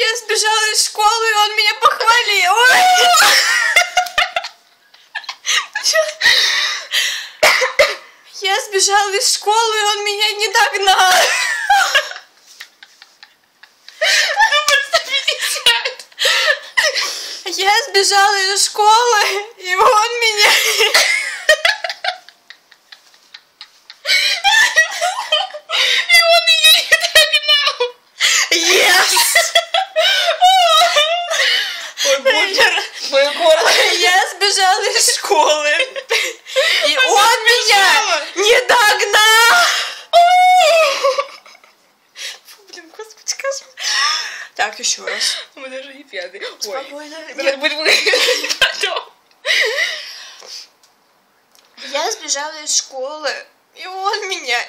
Я сбежала из школы, и он меня похвалил. Я сбежала из школы, и он меня не догнал. Я сбежала из школы, и он меня... И он ее не догнал. Yes! Ой, боже, мое горло. Я сбежала из школы, и он меня не догнал. Фу, блин, господи, кошмар. Так, еще раз. Мы даже не пьяные. Ой, Спокойно. надо будет выговорить потом. Я сбежала из школы, и он меня